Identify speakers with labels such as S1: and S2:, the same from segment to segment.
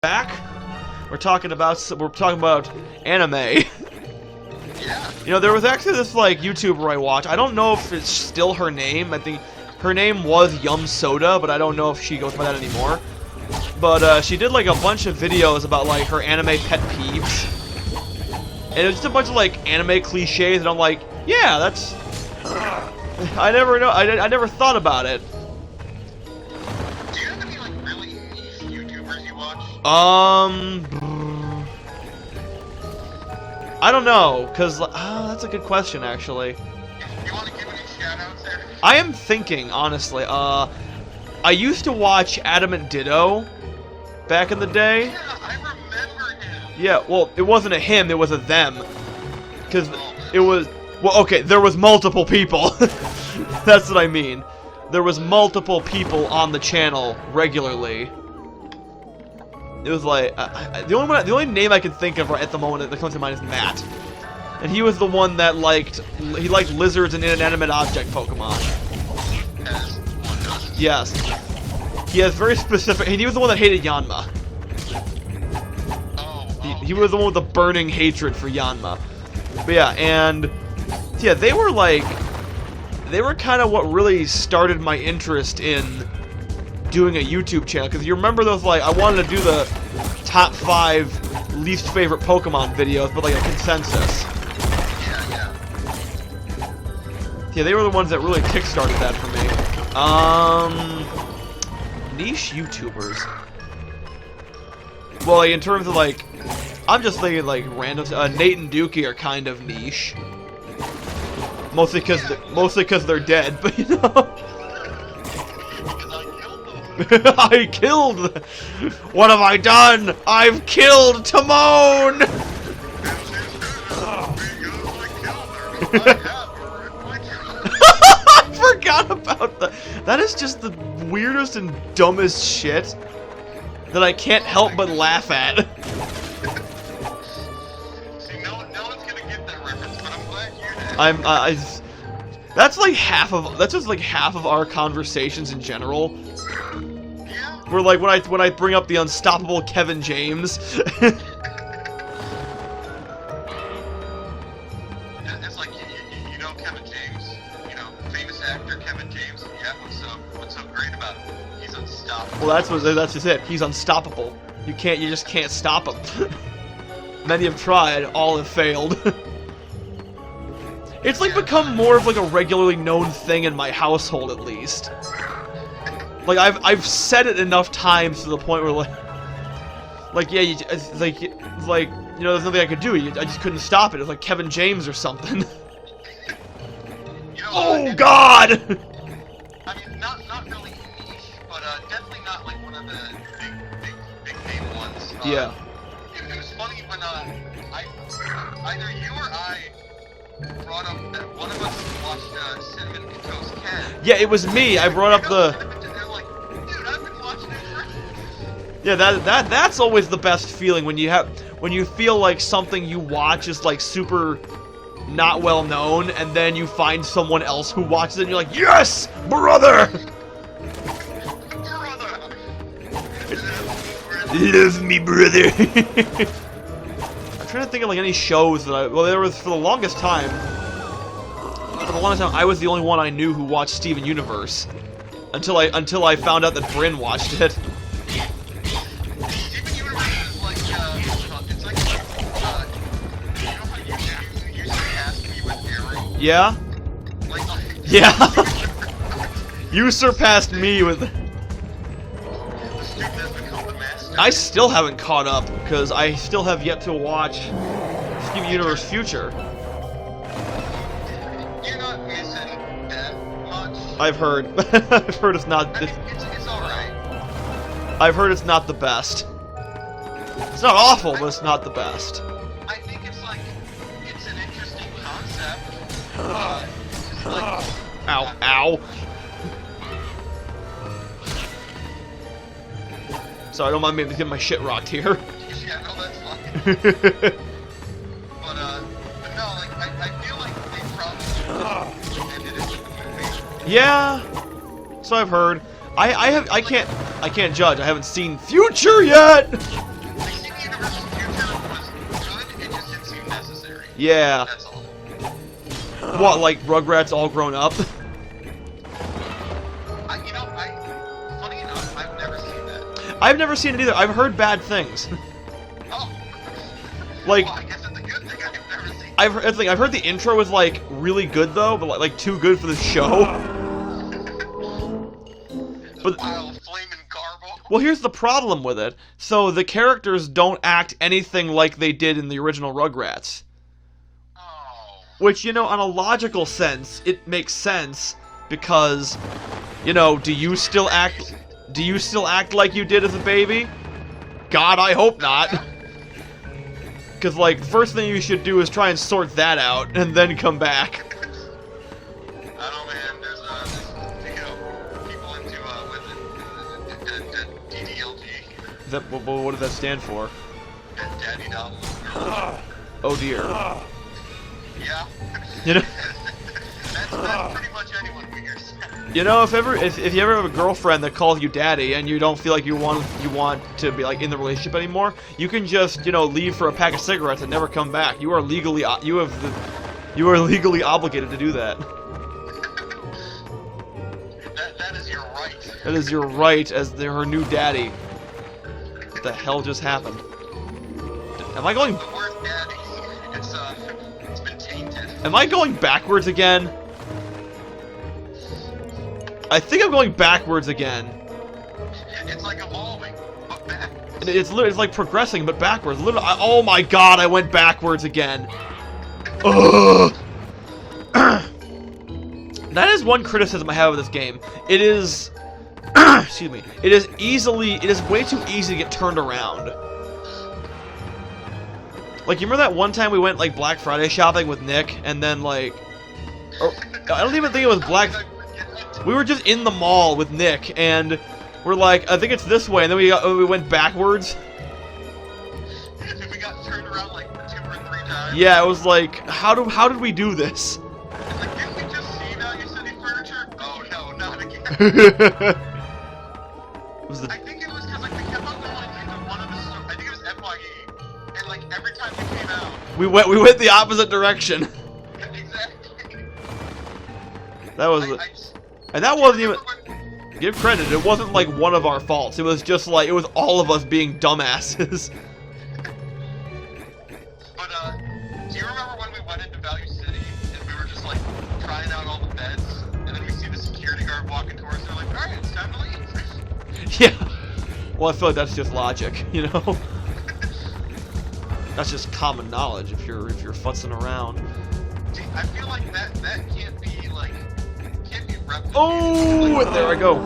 S1: Back. We're talking about anime.
S2: Yeah.
S1: You know, there was actually this like YouTuber I watch. I don't know if it's still her name. I think her name was Yum Soda, but I don't know if she goes by that anymore. But she did like a bunch of videos about like her anime pet peeves, and it was just a bunch of like anime cliches. And I'm like, yeah, that's. I never know. I never thought about it.
S2: Do you have any like really niche YouTubers you watch?
S1: I don't know, cause that's a good question actually.
S2: You want to give any shout-outs there?
S1: I am thinking honestly. I used to watch Adamant Ditto back in the day.
S2: Yeah, I remember him.
S1: Yeah, well, it wasn't a him, it was a them. Cause it was okay, there was multiple people. That's what I mean. There was multiple people on the channel regularly. It was like the only name I can think of right at the moment that comes to mind is Matt, and he was the one that liked lizards and inanimate object Pokemon.
S2: As one does.
S1: Yes, he has very specific. And he was the one that hated Yanma. He was the one with the burning hatred for Yanma. But yeah, and yeah, they were kind of what really started my interest in doing a YouTube channel, because you remember those, like, I wanted to do the top 5 least favorite Pokemon videos, but like a consensus.
S2: Yeah.
S1: Yeah, they were the ones that really kickstarted that for me. Niche YouTubers. Well, like, in terms of like, I'm just thinking like random. Nate and Dookie are kind of niche, mostly because they're dead, but you know. I killed them. What have I done? I've killed Timon! I forgot about that. That is just the weirdest and dumbest shit that I can't help but laugh at.
S2: See, no one's gonna get that reference, but I'm glad you did.
S1: That's like that's just like half of our conversations in general. Where like when I bring up the unstoppable Kevin James.
S2: It's like you know Kevin James, you know, famous actor Kevin James. Yeah, what's so great about him? He's unstoppable.
S1: Well, that's just it. He's unstoppable. You just can't stop him. Many have tried, all have failed. It's like become more of like a regularly known thing in my household, at least. Like I've said it enough times to the point where like yeah, like you know, there's nothing I could do. I just couldn't stop it. It was like Kevin James or something.
S2: You know,
S1: Oh God!
S2: I mean, not really niche, but definitely not like one of the big name ones.
S1: Yeah.
S2: It was funny when either you or I brought up that one of us watched Cinnamon Toast Ken.
S1: Yeah, it was me. I brought up the. Yeah, that's always the best feeling when you feel like something you watch is like super not well known, and then you find someone else who watches it and you're like, yes, brother! Love me, brother. I'm trying to think of like any shows that there was for the longest time I was the only one I knew who watched Steven Universe until I found out that Bryn watched it. Yeah? Yeah. You surpassed me with. I still haven't caught up because I still have yet to watch Steven Universe Future.
S2: You're not missing that much.
S1: I've heard. I've heard it's not.
S2: I mean, it's alright.
S1: I've heard it's not the best. It's not awful, but it's not the best.
S2: I think it's like it's an interesting concept. It's like,
S1: Ow, ow. Sorry, I don't mind me getting my shit rocked here.
S2: Yeah, no, that's fine. but no, like, I feel like they probably ended it with the movie.
S1: Yeah, so I've heard. I can't judge. I haven't seen Future yet. Yeah.
S2: That's all.
S1: What, like Rugrats all grown up?
S2: Funny enough, I've never seen that.
S1: I've never seen it either. I've heard bad things.
S2: Oh.
S1: Like,
S2: Well, I guess it's a good thing I've never seen.
S1: I've heard the intro was like really good though, but like too good for the show. But
S2: Pile of flaming garble.
S1: well, here's the problem with it. So the characters don't act anything like they did in the original Rugrats.
S2: Oh.
S1: Which, you know, on a logical sense, it makes sense because, you know, do you still act like you did as a baby? God, I hope not. Because, like, the first thing you should do is try and sort that out and then come back.
S2: I don't know, man. There's people into DDLG.
S1: Is that, what does that stand for?
S2: Daddy Dom.
S1: Oh dear.
S2: Yeah.
S1: You know,
S2: That's pretty much anyone figures.
S1: you know, if you ever have a girlfriend that calls you daddy and you don't feel like you want to be like in the relationship anymore, you can just, you know, leave for a pack of cigarettes and never come back. You are legally obligated to do that.
S2: That is your right.
S1: That is your right as her new daddy. What the hell just happened? Am I going?
S2: The word daddy, it's been tainted.
S1: Am I going backwards again? I think I'm going backwards again.
S2: It's like evolving, but back.
S1: It's like progressing, but backwards. Literally, oh my god, I went backwards again. Ugh. That is one criticism I have of this game. It is, excuse me. It is way too easy to get turned around. Like, you remember that one time we went like Black Friday shopping with Nick, and then like, or, I don't even think it was Black. We were just in the mall with Nick, and we're like, I think it's this way, and then we went backwards.
S2: We got turned around like 2 or 3 times.
S1: Yeah, it was like, how did we do this?
S2: It's like, didn't we just see Value City Furniture? Oh no, not again. I think it was because like we kept on going into one of the stores. I think it was FYE, and like every time we came out,
S1: we went the opposite direction.
S2: exactly.
S1: That was and that wasn't even. Give credit, it wasn't like one of our faults. It was just like, it was all of us being dumbasses.
S2: But, do you remember when we went into Value City and we were just like trying out all the beds, and then we see the security guard walking towards us, they're like, alright, it's time to leave.
S1: Yeah. Well, I feel like that's just logic, you know? That's just common knowledge if you're futzing around.
S2: See, I feel like that can't be like, can't be replicated.
S1: Oh,
S2: like,
S1: there I go.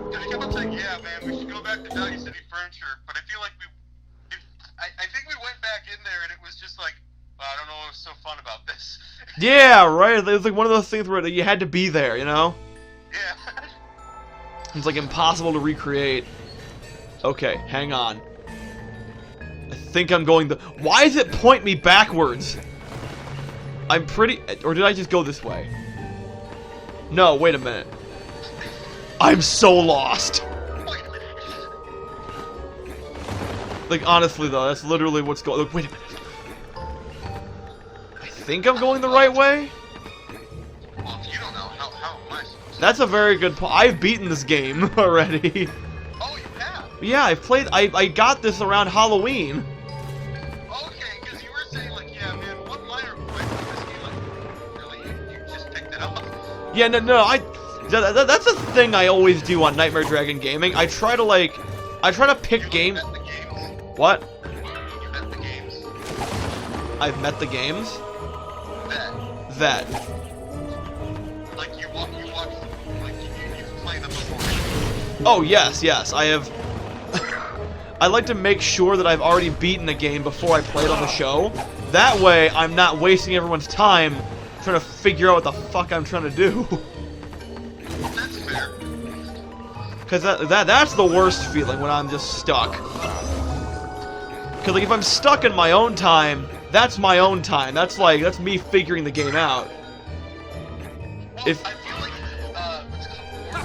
S2: Because we kept on saying, yeah, man, we should go back to Value City Furniture, but I feel like I think we went back in there and it was just like, I don't know what's so fun about this.
S1: Yeah, right. It was like one of those things where you had to be there, you know?
S2: Yeah.
S1: It's like impossible to recreate. Okay, hang on. I think I'm going the. Why does it point me backwards? I'm pretty. Or did I just go this way? No, wait a minute. I'm so lost.
S2: Wait a minute.
S1: Like, honestly, though, that's literally what's going. Look, wait a minute. I think I'm going the right way?
S2: Well, if you don't know, how am I supposed to?
S1: That's a very good point. I've beaten this game already.
S2: Oh, you have?
S1: Yeah, I've played. I got this around Halloween.
S2: Okay, because you were saying, like, yeah, man, what minor point in this game? Like, really? You just picked it up?
S1: Yeah, no, that's a thing I always do on Nightmare Dragon Gaming. I try to pick
S2: You
S1: games.
S2: met the games?
S1: What?
S2: You met the games?
S1: I've met the games?
S2: That.
S1: That.
S2: Like, you watch, like, you've played them before.
S1: Oh, yes, I have. I like to make sure that I've already beaten a game before I play it on the show. That way, I'm not wasting everyone's time trying to figure out what the fuck I'm trying to do.
S2: That's fair.
S1: Because that's the worst feeling when I'm just stuck. Because, like, if I'm stuck in my own time, that's my own time. That's me figuring the game out.
S2: Well, I feel like,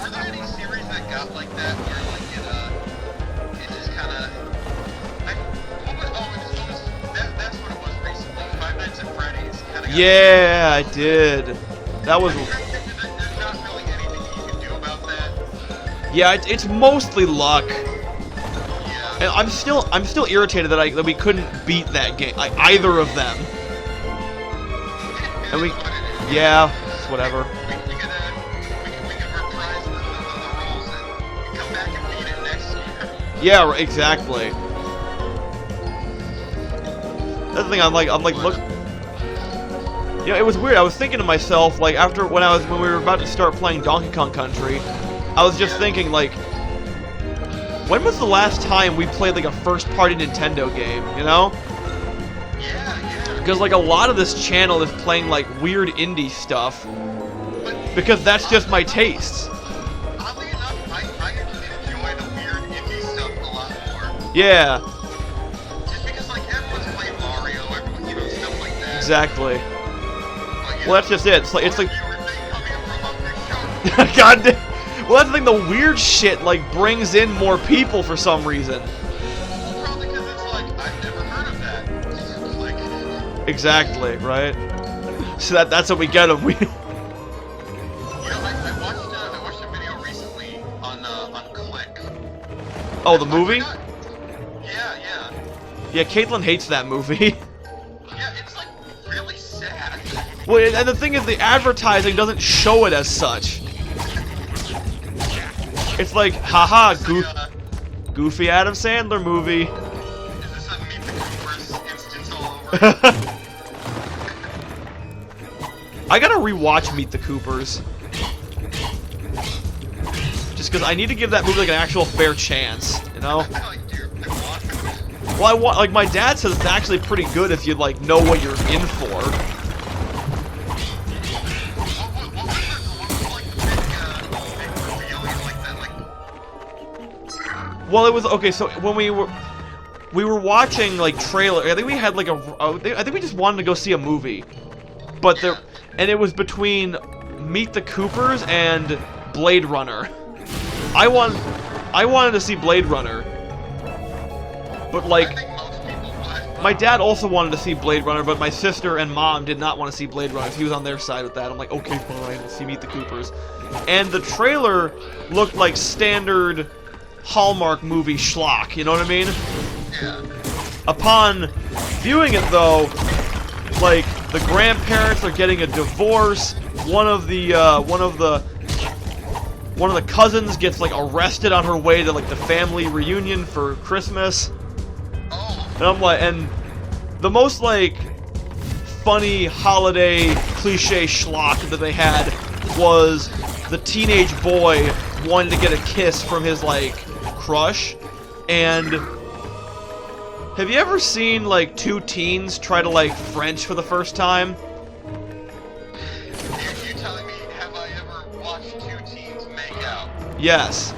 S2: were there any series that got like that, where like it just kind of, that's what it was recently. Five Nights at Freddy's.
S1: Yeah, I did. That was.
S2: There's not really anything you can do about that.
S1: Yeah, it's mostly luck.
S2: Yeah.
S1: And I'm still irritated that we couldn't beat that game, like either of them. And we, yeah, it's whatever.
S2: We could reprise the roles and come back and beat it next year.
S1: Yeah, exactly. That's the thing. I'm like, look. You know, it was weird. I was thinking to myself, like, after when we were about to start playing Donkey Kong Country, I was just thinking, like, when was the last time we played like a first-party Nintendo game? You know?
S2: Yeah.
S1: Because like a lot of this channel is playing like weird indie stuff, because that's just my tastes.
S2: Oddly enough, I enjoy the weird indie stuff a lot more.
S1: Yeah.
S2: Just because like everyone's playing Mario, everyone, you know, stuff like that.
S1: Exactly.
S2: But,
S1: Well, that's just it. It's like
S2: God
S1: God damn. Well, that's the thing. The weird shit like brings in more people for some reason.
S2: Probably because it's like I've never heard of that. Like,
S1: Exactly. Right. So that's what we get them. We.
S2: you know, I watched a video recently on Click.
S1: Oh, the movie?
S2: Yeah.
S1: Yeah, Caitlin hates that movie.
S2: Yeah, it's like really sad.
S1: Well, and the thing is, the advertising doesn't show it as such. It's like, haha, goofy Adam Sandler movie.
S2: Is this a Meet the Coopers instance all over?
S1: I gotta rewatch Meet the Coopers. Just because I need to give that movie like an actual fair chance, you know?
S2: I feel like you're watching.
S1: Well, like my dad says it's actually pretty good if you like know what you're in for. Well, it was okay. So when we were watching like trailer, I think we had like I think we just wanted to go see a movie, but and it was between Meet the Coopers and Blade Runner. I wanted to see Blade Runner, but like my dad also wanted to see Blade Runner, but my sister and mom did not want to see Blade Runner. He was on their side with that. I'm like, okay, fine, we'll see Meet the Coopers, and the trailer looked like standard Hallmark movie schlock, you know what I mean?
S2: Yeah.
S1: Upon viewing it though, like the grandparents are getting a divorce, one of the cousins gets like arrested on her way to like the family reunion for Christmas.
S2: Oh.
S1: And I'm like, and the most like funny holiday cliche schlock that they had was the teenage boy wanting to get a kiss from his like crush. And have you ever seen like two teens try to like French for the first time?
S2: You telling me, have I ever watched two teens make out?
S1: Yes.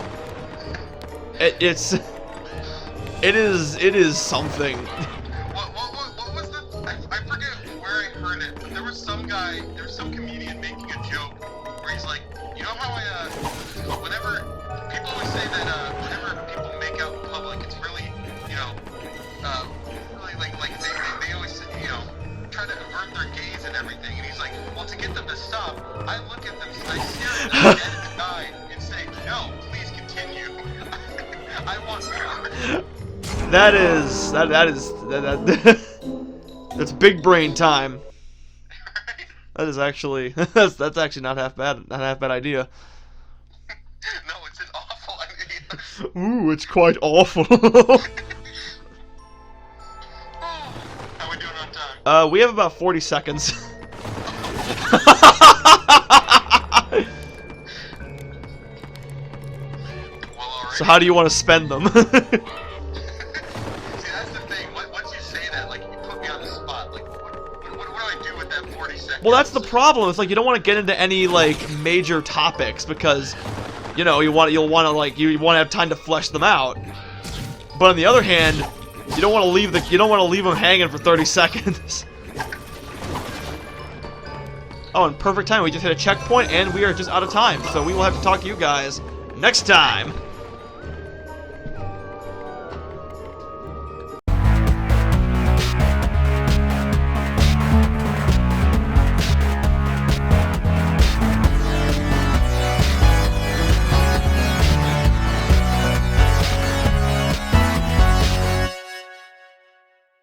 S1: It is something.
S2: What was the? I forget where I heard it, but there was some comedian making a joke where he's like, you know how whenever people always say that whenever people make out in public, it's really, you know, really like they always say, you know, try to avert their gaze and everything, and he's like, well, to get them to stop, I look at them, I stare at them dead in the eye and say, no, please continue. I want more.
S1: That's big brain time. That is actually that's actually not half bad idea.
S2: No, it's an awful idea.
S1: Ooh, it's quite awful.
S2: How we doing on time?
S1: We have about 40 seconds.
S2: Well, alright.
S1: So how do you want to spend them?
S2: See, that's the thing. Once you say that, like, you put me on the spot. Like, what do I do with that 40 seconds?
S1: Well, that's the problem. It's like you don't want to get into any like major topics because, you know, you want to have time to flesh them out. But on the other hand, you don't want to leave them hanging for 30 seconds. Oh, and perfect time. We just hit a checkpoint and we are just out of time. So we will have to talk to you guys next time.